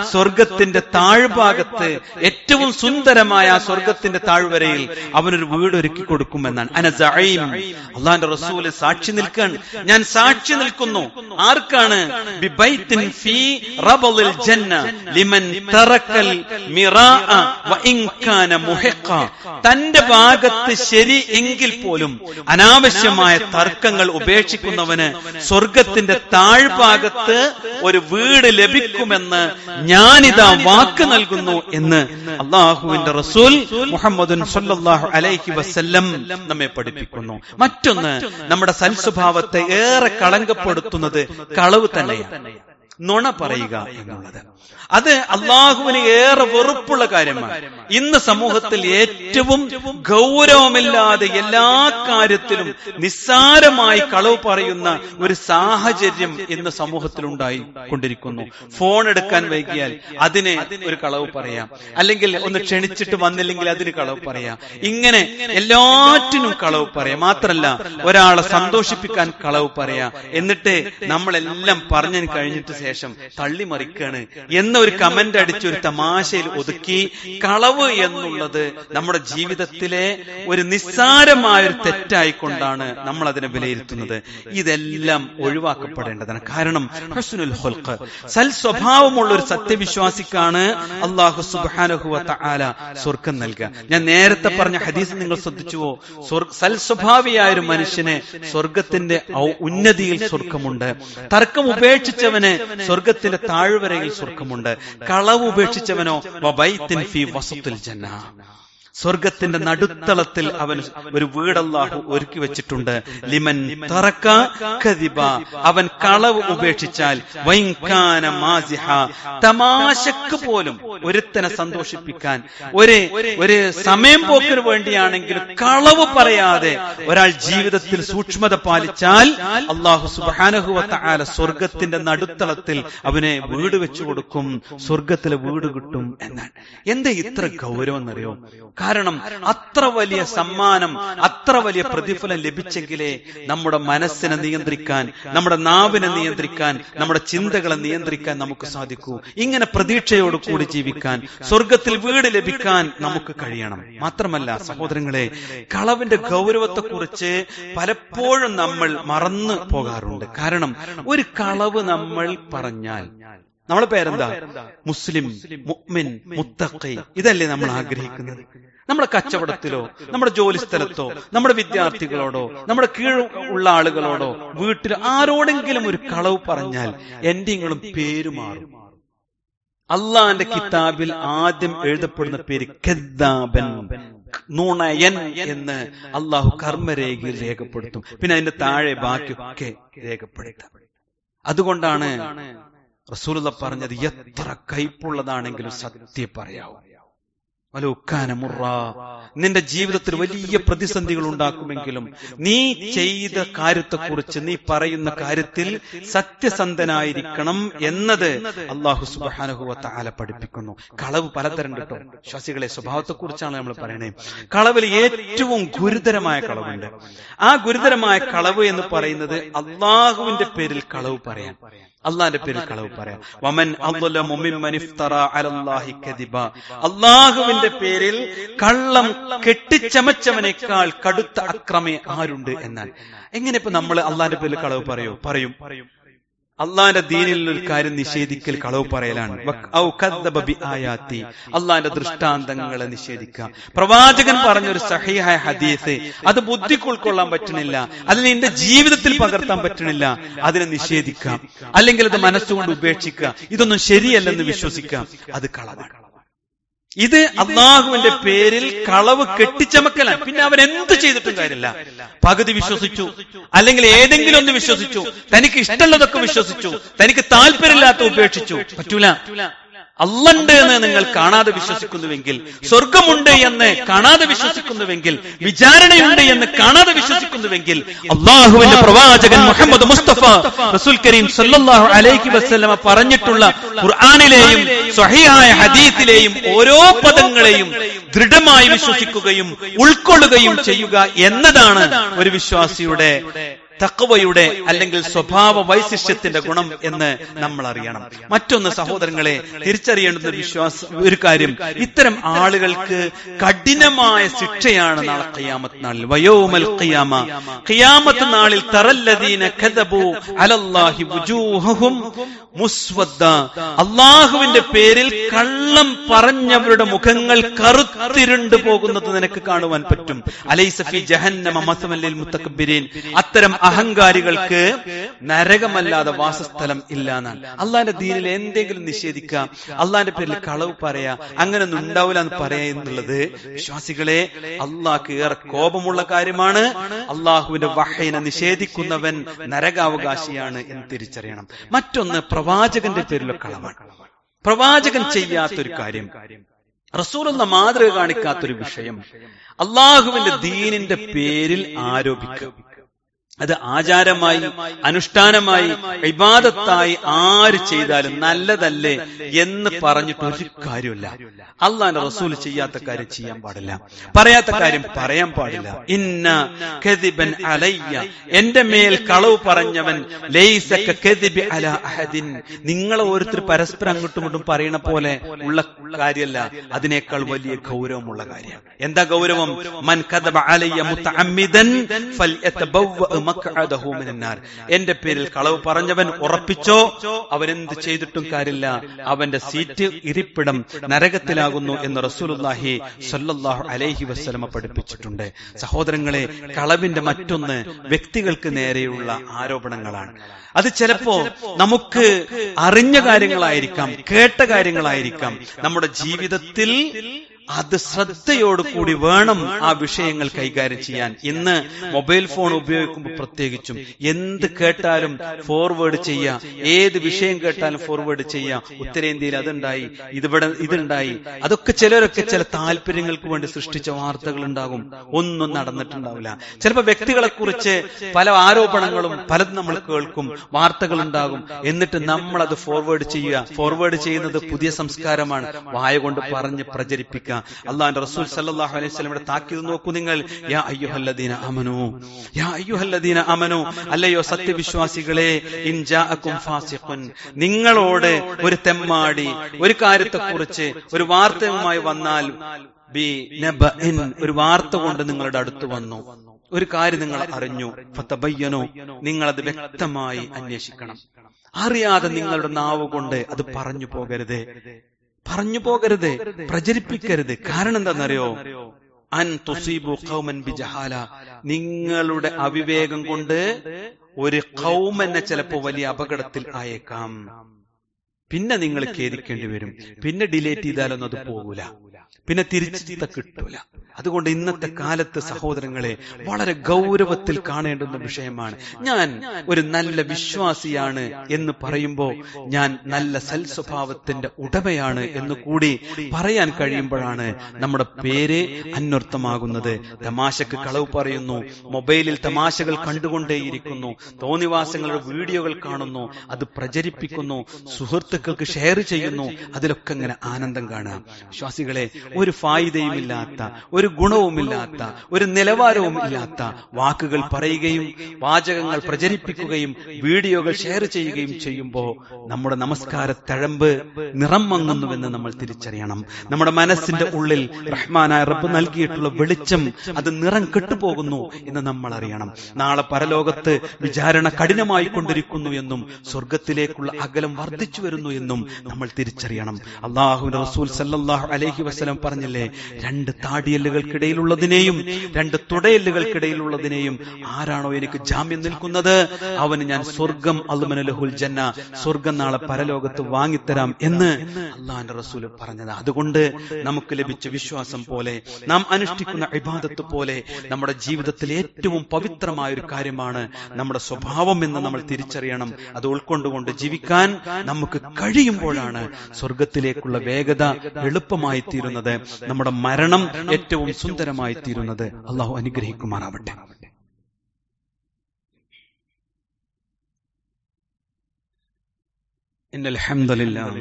സ്വർഗത്തിന്റെ താഴ്ഭാഗത്ത്, ഏറ്റവും സുന്ദരമായ സ്വർഗത്തിന്റെ താഴ്വരയിൽ അവനൊരു വീട് ഒരുക്കി കൊടുക്കുമെന്നാണ്. അന സഈം, അല്ലാഹുവിന്റെ റസൂൽ സാക്ഷി നിൽക്കാൻ, ഞാൻ സാക്ഷി നിൽക്കുന്നു. ആർക്കാണ്? ബിബൈത്തിൻ ഫീ റബളിൽ ജന്ന ലിമൻ തറക്കൽ മിറാഅ വ ഇൻ കാന മുഹിഖ, തന്റെ ഭാഗത്ത് ശരി എങ്കിൽ പോലും അനാവശ്യമായ തർക്കങ്ങൾ ഉപേക്ഷിക്കുന്ന സ്വർഗത്തിന്റെ താഴ്ഭാഗത്ത് ഒരു വീട് ലഭിക്കുമെന്ന് ഞാനിതാ വാക്ക് നൽകുന്നു എന്ന് അല്ലാഹുവിന്റെ റസൂൽ മുഹമ്മദ് സ്വല്ലല്ലാഹു അലൈഹി വസല്ലം നമ്മെ പഠിപ്പിക്കുന്നു. മറ്റൊന്ന്, നമ്മുടെ സൽസ്വഭാവത്തെ ഏറെ കളങ്കപ്പെടുത്തുന്നത് കളവ് തന്നെയാണ്, നുണ പറയുക എന്നുള്ളത്. അത് അള്ളാഹുവിന് ഏറെ വെറുപ്പുള്ള കാര്യമാണ്. ഇന്ന് സമൂഹത്തിൽ ഏറ്റവും ഗൗരവമില്ലാതെ എല്ലാ കാര്യത്തിലും നിസ്സാരമായി കളവ് പറയുന്ന ഒരു സാഹചര്യം ഇന്ന് സമൂഹത്തിൽ ഉണ്ടായിക്കൊണ്ടിരിക്കുന്നു. ഫോൺ എടുക്കാൻ വൈകിയാൽ അതിന് ഒരു കളവ് പറയാം, അല്ലെങ്കിൽ ഒന്ന് ക്ഷണിച്ചിട്ട് വന്നില്ലെങ്കിൽ അതിന് കളവ് പറയാം. ഇങ്ങനെ എല്ലാറ്റിനും കളവ് പറയാം. മാത്രല്ല, ഒരാളെ സന്തോഷിപ്പിക്കാൻ കളവ് പറയാം. എന്നിട്ട് നമ്മളെല്ലാം പറഞ്ഞു കഴിഞ്ഞിട്ട് ശേഷം തള്ളിമറിക്കാണ് എന്ന ഒരു കമന്റ് അടിച്ച് ഒരു തമാശയിൽ ഒതുക്കി കളവ് എന്നുള്ളത് നമ്മുടെ ജീവിതത്തിലെ ഒരു നിസ്സാരമായ ഒരു തെറ്റായിക്കൊണ്ടാണ് നമ്മൾ അതിനെ വിലയിരുത്തുന്നത്. ഇതെല്ലാം ഒഴിവാക്കപ്പെടേണ്ടതാണ്. കാരണം ഹുസ്നുൽ ഖുൽഖ്, സൽ സ്വഭാവമുള്ള ഒരു സത്യവിശ്വാസിക്കാണ് അല്ലാഹു സുബ്ഹാനഹു വ തആല സ്വർഗ്ഗം നൽകുക. ഞാൻ നേരത്തെ പറഞ്ഞ ഹദീസ് നിങ്ങൾ ശ്രദ്ധിച്ചുവോ? സൽ സ്വഭാവിയായ ഒരു മനുഷ്യന് സ്വർഗത്തിന്റെ ഉന്നതിയിൽ സ്വർഗമുണ്ട്. തർക്കം ഉപേക്ഷിച്ചവന് സ്വർഗത്തിന്റെ താഴ്വരയിൽ സ്വർഗമുണ്ട്. കളവ് ഉപേക്ഷിച്ചവനോ വബൈത്തിൻ ഫീ വസത്തിൽ ജന്ന, സ്വർഗത്തിന്റെ നടുത്തളത്തിൽ അവന് ഒരു വീട് അല്ലാഹു ഒരുക്കി വെച്ചിട്ടുണ്ട്. ലിമൻ തറക കദിബ, അവൻ കളവ് ഉപേക്ഷിച്ചാൽ, വൈൻകാന മാസിഹ, തമാശക്ക് പോലും ഒരുത്തനെ സന്തോഷിപ്പിക്കാൻ, ഒരു സമയം പോക്കിന് വേണ്ടിയാണെങ്കിലും കളവ് പറയാതെ ഒരാൾ ജീവിതത്തിൽ സൂക്ഷ്മത പാലിച്ചാൽ അല്ലാഹു സുബ്ഹാനഹു വ തആല സ്വർഗത്തിന്റെ നടുത്തളത്തിൽ അവനെ വീട് വെച്ചു കൊടുക്കും, സ്വർഗത്തിലെ വീട് കിട്ടും എന്നാണ്. എന്താ ഇത്ര ഗൗരവം എന്നറിയോ? കാരണം അത്ര വലിയ സമ്മാനം, അത്ര വലിയ പ്രതിഫലം ലഭിച്ചെങ്കിലേ നമ്മുടെ മനസ്സിനെ നിയന്ത്രിക്കാൻ, നമ്മുടെ നാവിനെ നിയന്ത്രിക്കാൻ, നമ്മുടെ ചിന്തകളെ നിയന്ത്രിക്കാൻ നമുക്ക് സാധിക്കൂ. ഇങ്ങനെ പ്രതീക്ഷയോട് കൂടി ജീവിക്കാൻ, സ്വർഗത്തിൽ വീട് ലഭിക്കാൻ നമുക്ക് കഴിയണം. മാത്രമല്ല സഹോദരങ്ങളെ, കളവിന്റെ ഗൗരവത്തെക്കുറിച്ച് പലപ്പോഴും നമ്മൾ മറന്നു പോകാറുണ്ട്. കാരണം ഒരു കളവ് നമ്മൾ പറഞ്ഞാൽ നമ്മളെ പേരെന്താ? മുസ്ലിം, മുഅ്മിൻ, മുത്തഖി, ഇതല്ലേ നമ്മൾ ആഗ്രഹിക്കുന്നത്? നമ്മുടെ കച്ചവടത്തിലോ, നമ്മുടെ ജോലി സ്ഥലത്തോ, നമ്മുടെ വിദ്യാർത്ഥികളോടോ, നമ്മുടെ കീഴ് ഉള്ള ആളുകളോടോ, വീട്ടിൽ ആരോടെങ്കിലും ഒരു കളവ് പറഞ്ഞാൽ എന്തെങ്കിലും പേര് മാറും. അള്ളാന്റെ കിതാബിൽ ആദ്യം എഴുതപ്പെടുന്ന പേര് കദ്ദാബൻ, നുണയൻ എന്ന് അള്ളാഹു കർമ്മരേഖയിൽ രേഖപ്പെടുത്തും. പിന്നെ അതിന്റെ താഴെ ബാക്കിയൊക്കെ രേഖപ്പെടുത്താം. അതുകൊണ്ടാണ് റസൂലുള്ളാഹി പറഞ്ഞത്, എത്ര കയ്പുള്ളതാണെങ്കിലും സത്യം പറയാവൂ. നിന്റെ ജീവിതത്തിൽ വലിയ പ്രതിസന്ധികൾ ഉണ്ടാക്കുമെങ്കിലും നീ ചെയ്ത കാര്യത്തെക്കുറിച്ച്, നീ പറയുന്ന കാര്യത്തിൽ സത്യസന്ധനായിരിക്കണം എന്നത് അല്ലാഹു സുബ്ഹാനഹു വ തആല പഠിപ്പിക്കുന്നു. കളവ് പലതരം കേട്ടോ വിശ്വാസികളെ, സ്വഭാവത്തെക്കുറിച്ചാണ് നമ്മൾ പറയണേ. കളവിൽ ഏറ്റവും ഗുരുതരമായ കളവുണ്ട്. ആ ഗുരുതരമായ കളവ് എന്ന് പറയുന്നത് അള്ളാഹുവിന്റെ പേരിൽ കളവ് പറയാൻ, അള്ളാന്റെ പേരിൽ കളവ് പറയാം. വമൻ അദ്ലമു മിമ്മൻ ഇഫ്തറ അലല്ലാഹി കദിബ, അള്ളാഹുവിന്റെ പേരിൽ കള്ളം കെട്ടിച്ചമച്ചവനേക്കാൾ കടുത്ത അക്രമി ആരുണ്ട് എന്നാൽ. എങ്ങനെ ഇപ്പൊ നമ്മൾ അള്ളാന്റെ പേരിൽ കളവ് പറയും? അള്ളാന്റെ ദീനിൽ ഒരു കാര്യം നിഷേധിക്കൽ കളവ് പറയലാണ്. അള്ളാന്റെ ദൃഷ്ടാന്തങ്ങളെ നിഷേധിക്കുക. പ്രവാചകൻ പറഞ്ഞൊരു സഹീഹായ ഹദീസ്, അത് ബുദ്ധിക്ക് ഉൾക്കൊള്ളാൻ പറ്റണില്ല, അതിന് എന്റെ ജീവിതത്തിൽ പകർത്താൻ പറ്റണില്ല, അതിനെ നിഷേധിക്കാം. അല്ലെങ്കിൽ അത് മനസ്സുകൊണ്ട് ഉപേക്ഷിക്കുക. ഇതൊന്നും ശരിയല്ലെന്ന് വിശ്വസിക്കാം. അത് കളവാണ്. ഇത് അള്ളാഹുവിന്റെ പേരിൽ കളവ് കെട്ടിച്ചമക്കലാണ്. പിന്നെ അവൻ എന്ത് ചെയ്തിട്ടും കാര്യമില്ല. പകുതി വിശ്വസിച്ചു, അല്ലെങ്കിൽ ഏതെങ്കിലും ഒന്ന് വിശ്വസിച്ചു, തനിക്ക് ഇഷ്ടമുള്ളതൊക്കെ വിശ്വസിച്ചു, തനിക്ക് താല്പര്യമില്ലാത്ത ഉപേക്ഷിച്ചു. പറ്റൂല. അള്ളണ്ട് എന്ന് നിങ്ങൾ കാണാതെ വിശ്വസിക്കുന്നുവെങ്കിൽ, സ്വർഗമുണ്ട് എന്ന് കാണാതെ വിശ്വസിക്കുന്നുവെങ്കിൽ, വിചാരണയുണ്ട് എന്ന് കാണാതെ വിശ്വസിക്കുന്നുവെങ്കിൽ, അള്ളാഹുവിന്റെ പ്രവാചകൻ മുഹമ്മദ് മുസ്തഫ റസൂൽ കരീം സല്ലല്ലാഹു അലൈഹി വസല്ലമ പറഞ്ഞിട്ടുള്ള ഖുർആനിലെയും സ്വഹീഹായ ഹദീസിലെയും ഓരോ പദങ്ങളെയും ദൃഢമായി വിശ്വസിക്കുകയും ഉൾക്കൊള്ളുകയും ചെയ്യുക എന്നതാണ് ഒരു വിശ്വാസിയുടെ തഖ്വയുടെ അല്ലെങ്കിൽ സ്വഭാവ വൈശിഷ്ട്യത്തിന്റെ ഗുണം എന്ന് നമ്മൾ അറിയണം. മറ്റൊന്ന് സഹോദരങ്ങളെ, തിരിച്ചറിയേണ്ടുന്ന ഒരു കാര്യം, ഇത്തരം ആളുകൾക്ക് കഠിനമായ ശിക്ഷയാണ് നാളെ ഖിയാമത്ത് നാളിൽ. വയൗമൽ ഖിയാമ, ഖിയാമത്ത് നാളിൽ തറല്ലദീന കദബു അലല്ലാഹി വുജൂഹുഹും മുസ്വദ്ദ, അള്ളാഹുവിന്റെ പേരിൽ കള്ളം പറഞ്ഞവരുടെ മുഖങ്ങൾ കറുത്തിരുണ്ടു പോകുന്നത് നിനക്ക് കാണുവാൻ പറ്റും. അലൈസ ഫീ ജഹന്നമ മസ്വൽ ലിൽ മുതകബ്ബിരീൻ, അത്തരം അഹങ്കാരികൾക്ക് നരകമല്ലാതെ വാസസ്ഥലം ഇല്ല എന്നാണ്. അള്ളാന്റെ ദീനിൽ എന്തെങ്കിലും നിഷേധിക്കുക, അള്ളാന്റെ പേരിൽ കളവ് പറയാ, അങ്ങനെ ഒന്നും ഉണ്ടാവില്ല എന്ന് പറയാ എന്നുള്ളത് വിശ്വാസികളെ അള്ളാഹ്ക്ക് ഏറെ കോപമുള്ള കാര്യമാണ്. അള്ളാഹുവിന്റെ വഹയിനെ നിഷേധിക്കുന്നവൻ നരകാവകാശിയാണ് എന്ന് തിരിച്ചറിയണം. മറ്റൊന്ന് പ്രവാചകന്റെ പേരിലുള്ള കളവാണ്. പ്രവാചകൻ ചെയ്യാത്തൊരു കാര്യം, റസൂലുള്ള മാതൃക കാണിക്കാത്തൊരു വിഷയം, അള്ളാഹുവിന്റെ ദീനിന്റെ പേരിൽ ആരോപിക്കുക. അത് ആചാരമായി, അനുഷ്ഠാനമായി, ഇബാദത്തായി ആര് ചെയ്താലും നല്ലതല്ലേ എന്ന് പറഞ്ഞിട്ട് ഒരു കാര്യമില്ല. അള്ളാന്റെ റസൂൽ ചെയ്യാത്ത കാര്യം ചെയ്യാൻ പാടില്ല, പറയാത്ത കാര്യം പറയാൻ പാടില്ല. ഇന്ന കദിബൻ അലയ്യ, എന്റെ മേൽ കളവ് പറഞ്ഞവൻ ലൈസ കദിബി അലാ അഹദിൻ, നിങ്ങളെ ഓരോരുത്തർ പരസ്പരം അങ്ങോട്ടും ഇങ്ങോട്ടും പറയണ പോലെ ഉള്ള കാര്യമല്ല, അതിനേക്കാൾ വലിയ ഗൗരവമുള്ള കാര്യമാണ്. എന്താ ഗൗരവം? മൻ കദബ അലയ്യ മുതഅമ്മിദൻ ഫൽയതബവ്വ മഖഅദഹു മിനന്നാർ, എന്റെ പേരിൽ കളവ് പറഞ്ഞവൻ ഉറപ്പിച്ചോ, അവനെന്ത് ചെയ്തിട്ടും കാര്യമില്ല, അവന്റെ സീറ്റ്, ഇരിപ്പിടം നരകത്തിലാകുന്നു എന്ന് റസൂലുള്ളാഹി സ്വല്ലല്ലാഹു അലൈഹി വസല്ലമ പഠിപ്പിച്ചിട്ടുണ്ട്. സഹോദരങ്ങളെ, കളവിന്റെ മറ്റൊന്ന് വ്യക്തികൾക്ക് നേരെയുള്ള ആരോപണങ്ങളാണ്. അത് ചിലപ്പോ നമുക്ക് അറിഞ്ഞ കാര്യങ്ങളായിരിക്കാം, കേട്ട കാര്യങ്ങളായിരിക്കാം. നമ്മുടെ ജീവിതത്തിൽ അത് ശ്രദ്ധയോടുകൂടി വേണം ആ വിഷയങ്ങൾ കൈകാര്യം ചെയ്യാൻ. ഇന്ന് മൊബൈൽ ഫോൺ ഉപയോഗിക്കുമ്പോൾ പ്രത്യേകിച്ചും എന്ത് കേട്ടാലും ഫോർവേഡ് ചെയ്യാം, ഏത് വിഷയം കേട്ടാലും ഫോർവേഡ് ചെയ്യാം. ഉത്തരേന്ത്യയിൽ അതുണ്ടായി, ഇതുണ്ടായി. അതൊക്കെ ചിലരൊക്കെ ചില താല്പര്യങ്ങൾക്ക് വേണ്ടി സൃഷ്ടിച്ച വാർത്തകൾ ഉണ്ടാകും, ഒന്നും നടന്നിട്ടുണ്ടാവില്ല. ചിലപ്പോൾ വ്യക്തികളെ കുറിച്ച് പല ആരോപണങ്ങളും പലതും നമ്മൾ കേൾക്കും, വാർത്തകൾ ഉണ്ടാകും. എന്നിട്ട് നമ്മൾ അത് ഫോർവേഡ് ചെയ്യുക. ഫോർവേഡ് ചെയ്യുന്നത് പുതിയ സംസ്കാരമാണ്, വായ കൊണ്ട് പറഞ്ഞ് പ്രചരിപ്പിക്കുക. അല്ലാഹുവിന്റെ റസൂൽ സല്ലല്ലാഹു അലൈഹി വസല്ലമയുടെ താക്കീത് നോക്കൂ നിങ്ങൾ. യാ അയ്യുഹല്ലദീന ആമനൂ, യാ അയ്യുഹല്ലദീന ആമനൂ, അല്ലയോ സത്യവിശ്വാസികളെ, ഇൻ ജാഅകും ഫാസിഖുൻ, നിങ്ങളോട് ഒരു തെമ്മാടി ഒരു കാര്യത്തെക്കുറിച്ച് ഒരു വാർത്തയുമായി വന്നാൽ, ബി നബഇൻ, ഒരു വാർത്ത കൊണ്ട് നിങ്ങളുടെ അടുത്ത് വന്നു, ഒരു കാര്യം നിങ്ങൾ അറിഞ്ഞു, ഫതബയ്യനു, നിങ്ങളത് വ്യക്തമായി അന്വേഷിക്കണം. അറിയാതെ നിങ്ങളുടെ നാവ് കൊണ്ട് അത് പറഞ്ഞു പോകരുത്, പ്രചരിപ്പിക്കരുത്. കാരണം എന്താണെന്നറിയോ? അൻ തുസീബു ഖൗമൻ ബിജഹാല, നിങ്ങളുടെ അവിവേകം കൊണ്ട് ഒരു ഖൗമനെ ചിലപ്പോ വലിയ അപകടത്തിൽ ആയേക്കാം. പിന്നെ നിങ്ങൾ ഖേദിക്കേണ്ടി വരും. പിന്നെ ഡിലേറ്റ് ചെയ്താലൊന്നും അത് പോകൂല, പിന്നെ തിരിച്ചിത്ത കിട്ടൂല. അതുകൊണ്ട് ഇന്നത്തെ കാലത്ത് സഹോദരങ്ങളെ വളരെ ഗൗരവത്തിൽ കാണേണ്ടുന്ന വിഷയമാണ്. ഞാൻ ഒരു നല്ല വിശ്വാസിയാണ് എന്ന് പറയുമ്പോൾ ഞാൻ നല്ല സൽസ്വഭാവത്തിന്റെ ഉടമയാണ് എന്ന് കൂടി പറയാൻ കഴിയുമ്പോഴാണ് നമ്മുടെ പേര് അന്വർത്ഥമാകുന്നത്. തമാശക്ക് കളവ് പറയുന്നു, മൊബൈലിൽ തമാശകൾ കണ്ടുകൊണ്ടേയിരിക്കുന്നു, തോന്നിവാസങ്ങളുടെ വീഡിയോകൾ കാണുന്നു, അത് പ്രചരിപ്പിക്കുന്നു, സുഹൃത്തുക്കൾക്ക് ഷെയർ ചെയ്യുന്നു, അതിലൊക്കെ ഇങ്ങനെ ആനന്ദം കാണാം. വിശ്വാസികളെ, ഒരു ഫായിദയുമില്ലാത്ത, ഒരു ഗുണവുമില്ലാത്ത, ഒരു നിലവാരവും ഇല്ലാത്ത വാക്കുകൾ പറയുകയും വാചകങ്ങൾ പ്രചരിപ്പിക്കുകയും വീഡിയോകൾ ഷെയർ ചെയ്യുകയും ചെയ്യുമ്പോൾ നമ്മുടെ നമസ്കാര തഴമ്പ് നിറം മങ്ങുന്നുവെന്ന് നമ്മൾ തിരിച്ചറിയണം. നമ്മുടെ മനസ്സിന്റെ ഉള്ളിൽ റഹ്മാനായ റബ്ബ് നൽകിയിട്ടുള്ള വെളിച്ചം അത് നിറം കെട്ടുപോകുന്നു എന്ന് നമ്മൾ അറിയണം. നാളെ പരലോകത്ത് വിചാരണ കഠിനമായി കൊണ്ടിരിക്കുന്നു എന്നും സ്വർഗത്തിലേക്കുള്ള അകലം വർദ്ധിച്ചു വരുന്നു എന്നും നമ്മൾ തിരിച്ചറിയണം. അല്ലാഹുവിന്റെ റസൂൽ സല്ലല്ലാഹു അലൈഹി വസല്ലം പറഞ്ഞില്ലേ, 2 താടിയെല്ലുകൾക്കിടയിലുള്ളതിനെയും 2 തുടയെല്ലുകൾക്കിടയിലുള്ളതിനെയും ആരാണോ എനിക്ക് ജാമ്യം നിൽക്കുന്നത് അവന് ഞാൻ സ്വർഗം അൽമന ലഹുൽ ജന്ന, സ്വർഗം നാളെ പരലോകത്ത് വാങ്ങിത്തരാം എന്ന് അല്ലാഹുവിന്റെ റസൂൽ പറഞ്ഞത്. അതുകൊണ്ട് നമുക്ക് ലഭിച്ച വിശ്വാസം പോലെ, നാം അനുഷ്ഠിക്കുന്ന ഇബാദത്ത് പോലെ നമ്മുടെ ജീവിതത്തിൽ ഏറ്റവും പവിത്രമായ ഒരു കാര്യമാണ് നമ്മുടെ സ്വഭാവം എന്ന് നമ്മൾ തിരിച്ചറിയണം. അത് ഉൾക്കൊണ്ടുകൊണ്ട് ജീവിക്കാൻ നമുക്ക് കഴിയുമ്പോഴാണ് സ്വർഗത്തിലേക്കുള്ള വേഗത എളുപ്പമായി തീരുന്നത്, നമ്മുടെ മരണം ഏറ്റവും സുന്ദരമായി തീരുന്നത്. അള്ളാഹു അനുഗ്രഹിക്കുമാറാവട്ടെ. ഇന്നൽ ഹംദലില്ലാഹ്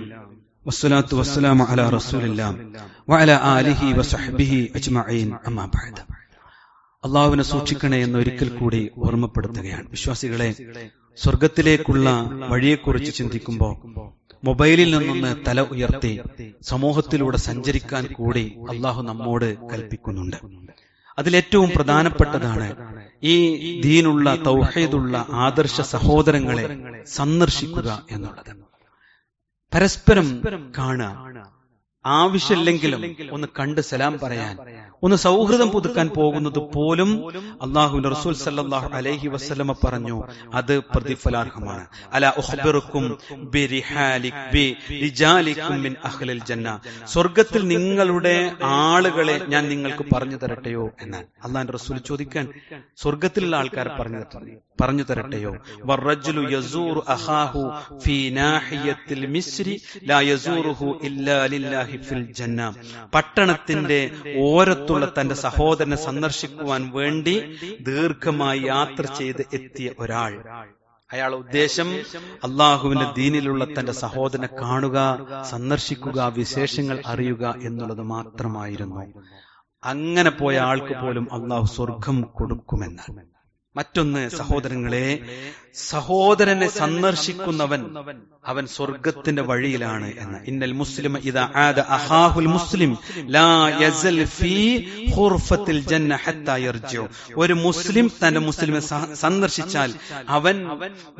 വസ്സലാത്തു വസ്സലാമു അലാ റസൂലില്ലാഹ് വഅലാ ആലിഹി വസഹ്ബിഹി അജ്മഈൻ, അമ്മാ ബഅദ്. അള്ളാഹുവിനെ സൂക്ഷിക്കണേ എന്ന് ഒരിക്കൽ കൂടി ഓർമ്മപ്പെടുത്തുകയാണ്. വിശ്വാസികളെ, സ്വർഗത്തിലേക്കുള്ള വഴിയെക്കുറിച്ച് ചിന്തിക്കുമ്പോൾ മൊബൈലിൽ നിന്നൊന്ന് തല ഉയർത്തി സമൂഹത്തിലൂടെ സഞ്ചരിക്കാൻ കൂടി അള്ളാഹു നമ്മോട് കൽപ്പിക്കുന്നുണ്ട്. അതിലേറ്റവും പ്രധാനപ്പെട്ടതാണ് ഈ ദീനുള്ള, തൗഹീദുള്ള ആദർശ സഹോദരങ്ങളെ സന്ദർശിക്കുക എന്നുള്ളത്. പരസ്പരം കാണുക, ആവശ്യമില്ലെങ്കിലും ഒന്ന് കണ്ട് സലാം പറയാൻ, ഒന്ന് സൗഹൃദം പുതുക്കാൻ പോകുന്നത് പോലും അല്ലാഹുവിന്റെ റസൂൽ സല്ലല്ലാഹു അലൈഹി വസല്ലമ പറഞ്ഞു, അത് പ്രതിഫലാർഹമാണ്. അലാ ഉഖ്ബിറുക്കും ബിരിജാലിക്കും മിൻ അഹ്ലിൽ ജന്ന, സ്വർഗത്തിൽ നിങ്ങളുടെ ആളുകളെ ഞാൻ നിങ്ങൾക്ക് പറഞ്ഞു തരട്ടെയോ എന്നാണ് അല്ലാഹുവിന്റെ റസൂൽ ചോദിക്കാൻ. സ്വർഗത്തിലുള്ള ആൾക്കാരെ പറഞ്ഞു തരട്ടെയോ? വറജുലു യസൂറു അഖാഹു ഫീ നാഹിയത്തിൽ മിസ്രി ലാ യസൂറുഹു ഇല്ലാ ലില്ലാഹി ഫിൽ ജന്ന, പട്ടണത്തിന്റെ ഓരത്തുള്ള തന്റെ സഹോദരനെ സന്ദർശിക്കുവാൻ വേണ്ടി ദീർഘമായി യാത്ര ചെയ്ത് എത്തിയ ഒരാൾ, അയാളുടെ ഉദ്ദേശം അള്ളാഹുവിന്റെ ദീനിലുള്ള തന്റെ സഹോദരനെ കാണുക, സന്ദർശിക്കുക, വിശേഷങ്ങൾ അറിയുക എന്നുള്ളത് മാത്രമായിരുന്നു. അങ്ങനെ പോയ ആൾക്ക് പോലും അള്ളാഹു സ്വർഗം കൊടുക്കുമെന്നാണ്. മറ്റൊന്ന്, സഹോദരങ്ങളെ, സഹോദരനെ സന്ദർശിക്കുന്നവൻ അവൻ സ്വർഗത്തിന്റെ വഴിയിലാണ് എന്ന്. ഇന്നൽ മുസ്ലിമ ഇദാ ആദ അഖാഹുൽ മുസ്ലിം ലാ യസൽ ഫീ ഖുർഫത്തിൽ ജന്ന ഹത്താ യർജിഉ, ഒരു മുസ്ലിം തന്റെ മുസ്ലിമെ സന്ദർശിച്ചാൽ അവൻ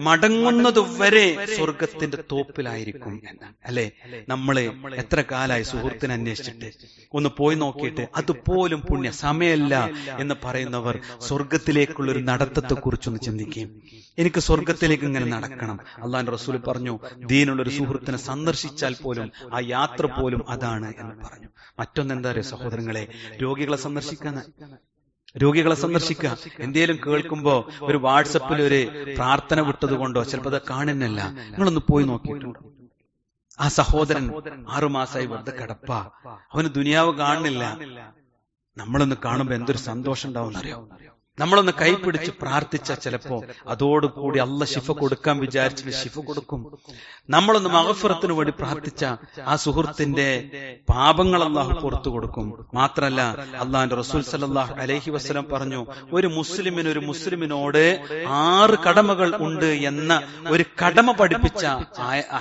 മടങ്ങുന്നതുവരെ സ്വർഗത്തിന്റെ തോപ്പിലായിരിക്കും എന്നാണ്. അല്ലെ, നമ്മള് എത്ര കാലായി സുഹൃത്തിനെ അന്വേഷിച്ചിട്ട് ഒന്ന് പോയി നോക്കിയിട്ട് അതുപോലും പുണ്യ സമയമല്ല എന്ന് പറയുന്നവർ സ്വർഗത്തിലേക്കുള്ളൊരു നടത്തത്തെ കുറിച്ചൊന്ന് ചിന്തിക്കുകയും, എനിക്ക് സ്വർഗത്തിലേക്ക് ഇങ്ങനെ നടക്കണം. അള്ളാഹുവിന്റെ റസൂൽ പറഞ്ഞു, ദീനുള്ളൊരു സുഹൃത്തിനെ സന്ദർശിച്ചാൽ പോലും ആ യാത്ര പോലും അതാണ് എന്ന് പറഞ്ഞു. മറ്റൊന്നെന്താ അറിയോ സഹോദരങ്ങളെ, രോഗികളെ സന്ദർശിക്കുക. എന്തേലും കേൾക്കുമ്പോ ഒരു വാട്സപ്പിൽ ഒരു പ്രാർത്ഥന വിട്ടത് കൊണ്ടോ ചിലപ്പോ അത് കാണുന്നില്ല, നിങ്ങളൊന്ന് പോയി നോക്കിയിട്ടുണ്ടോ? ആ സഹോദരൻ 6 മാസമായി വെറുതെ കിടപ്പ, അവന് ദുനിയാവ് കാണുന്നില്ല. നമ്മളൊന്ന് കാണുമ്പോ എന്തൊരു സന്തോഷം ഉണ്ടാവും അറിയോ? നമ്മളൊന്ന് കൈപിടിച്ച് പ്രാർത്ഥിച്ച ചിലപ്പോ അതോടുകൂടി അള്ള ശിഫ കൊടുക്കാൻ വിചാരിച്ചിട്ട് ശിഫ കൊടുക്കും. നമ്മളൊന്ന് മഗ്ഫിറത്തിന് വേണ്ടി പ്രാർത്ഥിച്ച ആ സുഹൃത്തിന്റെ പാപങ്ങൾ അള്ളാഹു പുറത്തു കൊടുക്കും. മാത്രല്ല, അള്ളാഹുവിന്റെ റസൂൽ സല്ലല്ലാഹു അലൈഹി വസല്ലം പറഞ്ഞു, ഒരു മുസ്ലിമിനോട് 6 കടമകൾ ഉണ്ട് എന്ന ഒരു കടമ പഠിപ്പിച്ച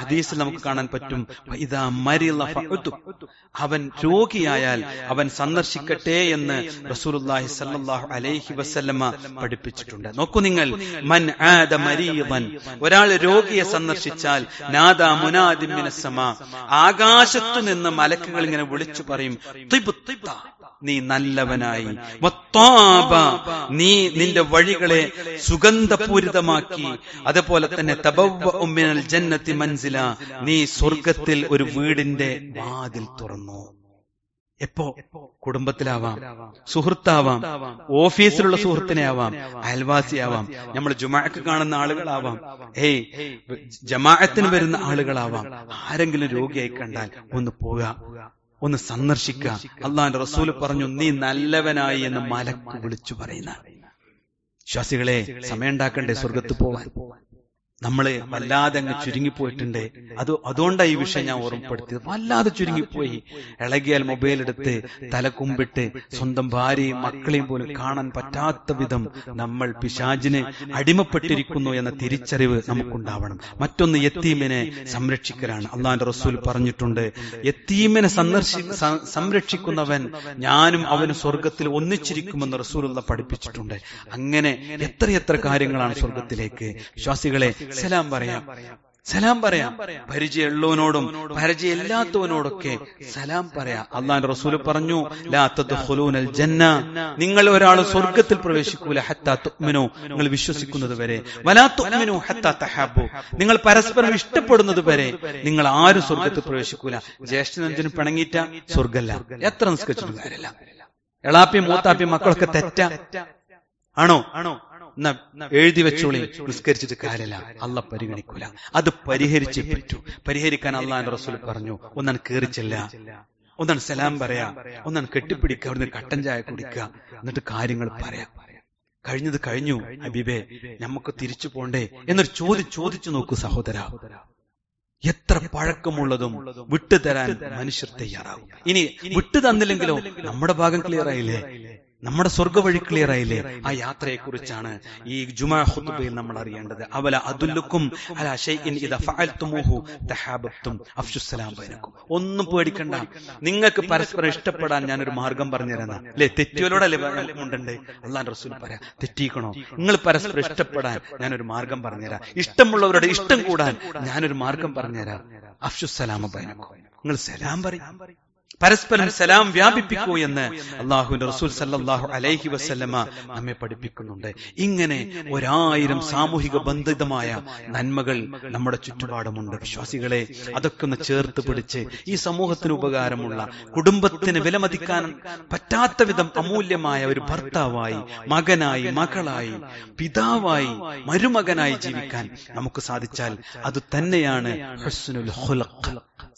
ഹദീസിൽ നമുക്ക് കാണാൻ പറ്റും. ഇദാ മരിള ഫഉതു, അവൻ രോഗിയായാൽ അവൻ സന്ദർശിക്കട്ടെ എന്ന് റസൂലുള്ളാഹി സല്ലല്ലാഹു അലൈഹി വസല്ലം പഠിപ്പിച്ചിട്ടുണ്ട്. നോക്കൂ നിങ്ങൾ, മൻ ആദ മരീദൻ, ഒരാൾ രോഗിയെ സന്ദർശിച്ചാൽ നാദാ മുനാദിൻ മിനസ് സമാ, ആകാശത്തു നിന്ന് മലക്കുകൾ ഇങ്ങനെ വിളിച്ചു പറയും, നീ നല്ലവനായി, വത്താബ നീ നിന്റെ വഴികളെ സുഗന്ധപൂരിതമാക്കി, അതുപോലെ തന്നെ തബവ്വഉ മിനൽ ജന്നത്തി മൻസില നീ സ്വർഗത്തിൽ ഒരു വീടിന്റെ വാതിൽ തുറന്നു. എപ്പോ? കുടുംബത്തിലാവാം, സുഹൃത്താവാം, ഓഫീസിലുള്ള സുഹൃത്തിനെ ആവാം, അയൽവാസിയാവാം, നമ്മൾ ജുമാഅക്ക് കാണുന്ന ആളുകളാവാം, ജമാഅത്തിന് വരുന്ന ആളുകളാവാം. ആരെങ്കിലും രോഗിയായി കണ്ടാൽ ഒന്ന് പോവുക, ഒന്ന് സന്ദർശിക്കുക. അള്ളാന്റെ റസൂല് പറഞ്ഞു, നീ നല്ലവനായി എന്ന് മലക്ക് വിളിച്ചു പറയുന്ന. വിശ്വാസികളെ, സമയമുണ്ടാക്കണ്ടേ സ്വർഗത്ത് പോവാൻ? നമ്മള് വല്ലാതെ അങ്ങ് ചുരുങ്ങിപ്പോയിട്ടുണ്ട്. അതുകൊണ്ടാണ് ഈ വിഷയം ഞാൻ ഓർമ്മപ്പെടുത്തിയത്. വല്ലാതെ ചുരുങ്ങിപ്പോയി. ഇളകിയാൽ മൊബൈൽ എടുത്ത് തലകുമ്പിട്ട് സ്വന്തം ഭാര്യയും മക്കളെയും പോലും കാണാൻ പറ്റാത്ത വിധം നമ്മൾ പിശാചിന് അടിമപ്പെട്ടിരിക്കുന്നു എന്ന തിരിച്ചറിവ് നമുക്കുണ്ടാവണം. മറ്റൊന്ന് യത്തീമിനെ സംരക്ഷിക്കലാണ്. അള്ളാന്റെ റസൂൽ പറഞ്ഞിട്ടുണ്ട്, യത്തീമിനെ സംരക്ഷിക്കുന്നവൻ ഞാനും അവന് സ്വർഗത്തിൽ ഒന്നിച്ചിരിക്കുമെന്ന് റസൂലുള്ള പഠിപ്പിച്ചിട്ടുണ്ട്. അങ്ങനെ എത്രയെത്ര കാര്യങ്ങളാണ് സ്വർഗത്തിലേക്ക്. വിശ്വാസികളെ, സലാം പറയാം. പരിചയമുള്ളവനോടും പരിചയമില്ലാത്തവനോടൊക്കെ സലാം പറയാം. അള്ളാന്റെ റസൂല് പറഞ്ഞു, ലാ തദ്ഖുലൂനൽ ജന്ന നിങ്ങൾ ഒരാൾ സ്വർഗത്തിൽ പ്രവേശിക്കൂല ഹത്താ തുഅ്മിനു നിങ്ങൾ വിശ്വസിക്കുന്നത് വരെ, വലാ തുഅ്മിനു ഹത്താ തഹബ്ബു നിങ്ങൾ പരസ്പരം ഇഷ്ടപ്പെടുന്നത് വരെ നിങ്ങൾ ആരും സ്വർഗത്തിൽ പ്രവേശിക്കൂല. ജ്യേഷ്ഠനഞ്ചനും പിണങ്ങിയിട്ട സ്വർഗല്ല. എത്ര നിസ്കരിച്ചിട്ടും കാര്യമില്ല. എളാപ്പി മൂത്താപ്പി മക്കളൊക്കെ തെറ്റ ആണോ? എഴുതി വെച്ചോളി, നിസ്കരിച്ചിട്ട് കാര്യമില്ല, അള്ളാഹ് പരിഗണിക്കൂല. അത് പരിഹരിച്ചേ പറ്റൂ. പരിഹരിക്കാൻ അള്ളാന്റെ റസൂൽ പറഞ്ഞു, ഒന്നാണ് കേറിച്ചില്ല, ഒന്നാണ് സലാം പറയാ, ഒന്നാണ് കെട്ടിപ്പിടിക്കുക, അവിടുന്ന് കട്ടൻ ചായ കുടിക്കുക, എന്നിട്ട് കാര്യങ്ങൾ പറയാം. കഴിഞ്ഞത് കഴിഞ്ഞു ഹബീബേ, നമുക്ക് തിരിച്ചു പോണ്ടേ എന്നൊരു ചോദിച്ചു നോക്കൂ സഹോദര. എത്ര പഴക്കമുള്ളതും വിട്ടുതരാൻ മനുഷ്യർ തയ്യാറാകും. ഇനി വിട്ടു തന്നില്ലെങ്കിലോ നമ്മുടെ ഭാഗം ക്ലിയർ ആയില്ലേ? നമ്മുടെ സ്വർഗവഴി ക്ലിയർ ആയില്ലേ? ആ യാത്രയെ കുറിച്ചാണ് ഈ ജുമാ ഖുതുബയിൽ നമ്മൾ അറിയേണ്ടത്. അവല അദുല്ലുക്കും അലാ ശൈഇൻ ഇദാ ഫഅൽതുമൂഹു തഹാബബ്തും അഫ്ശുസ്സലാം ബൈനക്കും. ഒന്നും പേടിക്കണ്ട, നിങ്ങൾക്ക് പരസ്പരം ഇഷ്ടപ്പെടാൻ ഞാനൊരു മാർഗം പറഞ്ഞുതരാം. അല്ലെ, തെറ്റിയോലോടല്ലേ ഉണ്ടേ? അള്ളാന്റെ റസൂൽ പറയാം, തെറ്റിക്കണോ? നിങ്ങൾ പരസ്പരം ഇഷ്ടപ്പെടാൻ ഞാനൊരു മാർഗം പറഞ്ഞുതരാം. ഇഷ്ടമുള്ളവരുടെ ഇഷ്ടം കൂടാൻ ഞാനൊരു മാർഗം പറഞ്ഞുതരാം. അഫ്ശുസ്സലാം ബൈനക്കും, നിങ്ങൾ സലാം പറയും, പരസ്പരം സലാം വ്യാപിപ്പിക്കൂ എന്ന് അള്ളാഹുവിന്റെ റസൂൽ സല്ലല്ലാഹു അലൈഹി വസല്ലമ നമ്മെ പഠിപ്പിക്കുന്നുണ്ട്. ഇങ്ങനെ 1000 സാമൂഹിക ബന്ധിതമായ നന്മകൾ നമ്മുടെ ചുറ്റുപാടുമുണ്ട്. വിശ്വാസികളെ, അതൊക്കെ ഒന്ന് ചേർത്ത് പിടിച്ച് ഈ സമൂഹത്തിന് ഉപകാരമുള്ള, കുടുംബത്തിന് വിലമതിക്കാൻ പറ്റാത്ത വിധം അമൂല്യമായ ഒരു ഭർത്താവായി, മകനായി, മകളായി, പിതാവായി, മരുമകനായി ജീവിക്കാൻ നമുക്ക് സാധിച്ചാൽ അത് തന്നെയാണ് ഹുസ്നുൽ ഖുൽഖ്,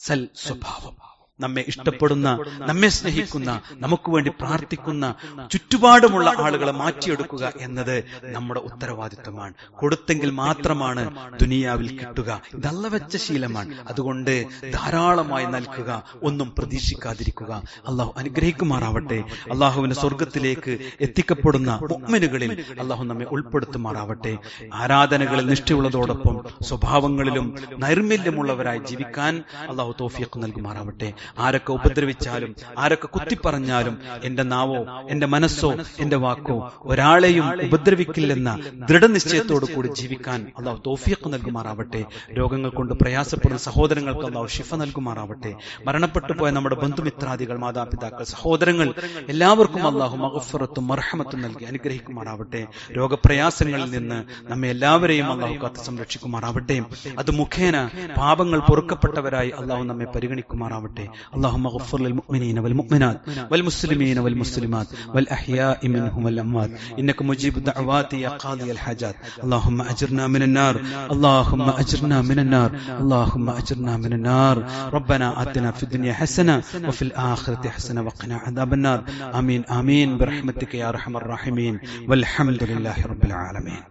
സൽ സ്വഭാവം. നമ്മെ ഇഷ്ടപ്പെടുന്ന, നമ്മെ സ്നേഹിക്കുന്ന, നമുക്ക് വേണ്ടി പ്രാർത്ഥിക്കുന്ന ചുറ്റുപാടുമുള്ള ആളുകളെ മാറ്റിയെടുക്കുക എന്നത് നമ്മുടെ ഉത്തരവാദിത്വമാണ്. കൊടുത്തെങ്കിൽ മാത്രമാണ് ദുനിയാവിൽ കിട്ടുക. ഇതല്ല വെച്ച ശീലമാണ്. അതുകൊണ്ട് ധാരാളമായി നൽകുക, ഒന്നും പ്രതീക്ഷിക്കാതിരിക്കുക. അള്ളാഹു അനുഗ്രഹിക്കുമാറാവട്ടെ. അള്ളാഹുവിന്റെ സ്വർഗത്തിലേക്ക് എത്തിക്കപ്പെടുന്ന മുഅ്മിനുകളിൽ അള്ളാഹു നമ്മെ ഉൾപ്പെടുത്തുമാറാവട്ടെ. ആരാധനകളിൽ നിഷ്ഠയുള്ളതോടൊപ്പം സ്വഭാവങ്ങളിലും നൈർമല്യമുള്ളവരായി ജീവിക്കാൻ അള്ളാഹു തൗഫീഖ് നൽകുമാറാവട്ടെ. ആരൊക്കെ ഉപദ്രവിച്ചാലും, ആരൊക്കെ കുത്തിപ്പറഞ്ഞാലും എന്റെ നാവോ എന്റെ മനസ്സോ എന്റെ വാക്കോ ഒരാളെയും ഉപദ്രവിക്കില്ലെന്ന ദൃഢനിശ്ചയത്തോടു കൂടി ജീവിക്കാൻ അള്ളാഹു തൗഫീഖ് നൽകുമാറാവട്ടെ. രോഗങ്ങൾ കൊണ്ട് പ്രയാസപ്പെടുന്ന സഹോദരങ്ങൾക്ക് അള്ളാഹു ശിഫ നൽകുമാറാവട്ടെ. മരണപ്പെട്ടു പോയ നമ്മുടെ ബന്ധുമിത്രാദികൾ, മാതാപിതാക്കൾ, സഹോദരങ്ങൾ എല്ലാവർക്കും അള്ളാഹു മഗ്ഫിറത്തും മർഹമത്തും നൽകി അനുഗ്രഹിക്കുമാറാവട്ടെ. രോഗപ്രയാസങ്ങളിൽ നിന്ന് നമ്മെ എല്ലാവരെയും അള്ളാഹു കാത്ത് സംരക്ഷിക്കുമാറാവട്ടെ. അത് മുഖേന പാപങ്ങൾ പൊറുക്കപ്പെട്ടവരായി അള്ളാഹു നമ്മെ പരിഗണിക്കുമാറാവട്ടെ. اللهم اغفر للمؤمنين والمؤمنات والمسلمين والمسلمات والأحياء منهم والأموات إنك مجيب الدعوات يا قاضي الحاجات. اللهم أجرنا من النار، اللهم أجرنا من النار، اللهم أجرنا من النار. ربنا آتنا في الدنيا حسنة وفي الآخرة حسنة وقنا عذاب النار. آمين آمين برحمتك يا أرحم الراحمين والحمد لله رب العالمين.